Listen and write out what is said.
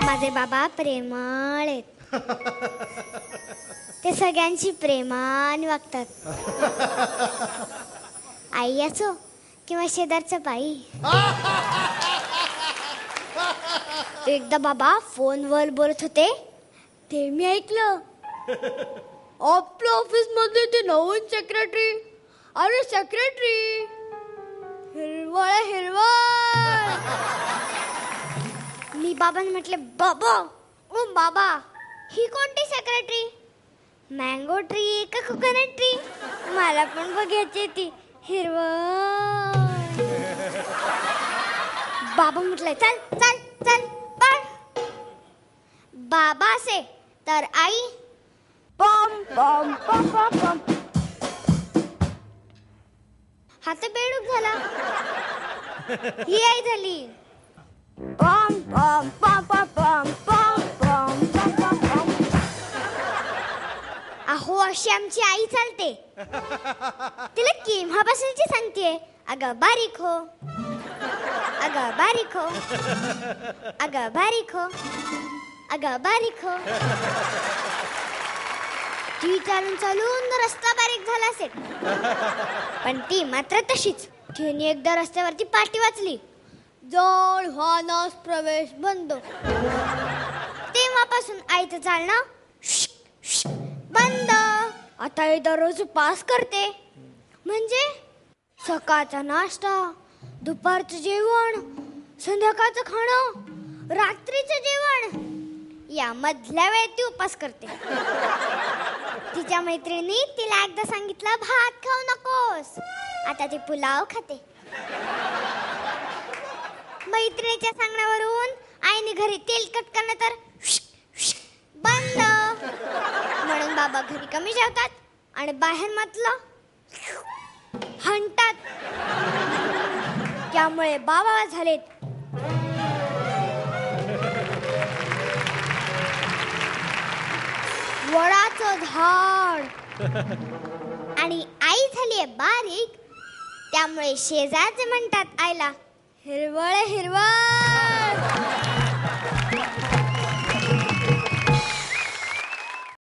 माझे बाबा प्रेमळ आहेत. ते सगळ्यांची प्रेमाने वागतात. आई असो किंवा शेजारचं बाई. एकदा बाबा फोनवर बोलत होते, ते मी ऐकलं. आपल्या ऑफिस मध्ये ते नवीन सेक्रेटरी. अरे सेक्रेटरी हिरवळ हिरवळ. मी बाबांना म्हटले, बाबा ओ बाबा, ही कोणती सेक्रेटरी? मँगो ट्री का कोकोनट ट्री? मला पण बघायची ती हिरवळ. बाबा म्हटले, चल चल चल पण. बाबा असे तर आई पम पम पम पम पम. हा तर बेडूक झाला. ही आई झाली पम पम पम पम पम पम पम पम पम पम. अहो अशी आमची आई चालते. तिला केव्हापासूनची सांगते, अगं बारीक हो, अगं बारीक हो, अगं बारीक हो, अगं बारीक हो. ती चालून चालून रस्ता बारीक झाला असेल, पण ती मात्र तशीच. तिने एकदा रस्त्यावरती पाटी वाचली, जळ वाहनास प्रवेश बंद. तेव्हापासून आईचं चालणं बंद. आता ही दररोज पास करते. म्हणजे सकाळचा नाश्ता, दुपारचं जेवण, संध्याकाळचं खाणं, रात्रीचं जेवण, या मधल्या वेळेत ती उपास करते. तिच्या मैत्रिणी तिला एकदा सांगितलं, भात खाऊ नकोस. आता ती पुलाव खाते. मैत्रिणीच्या सांगण्यावरून आईने घरी तेलकट करणं तर बंद. म्हणून बाबा घरी कमी जेवतात आणि बाहेर म्हटलं हंटात. त्यामुळे बाबा झालेत वडाचं झाड. आणि आई झालीये बारीक. त्यामुळे शेजारचे म्हणतात आईला हिरवळ हिरवळ.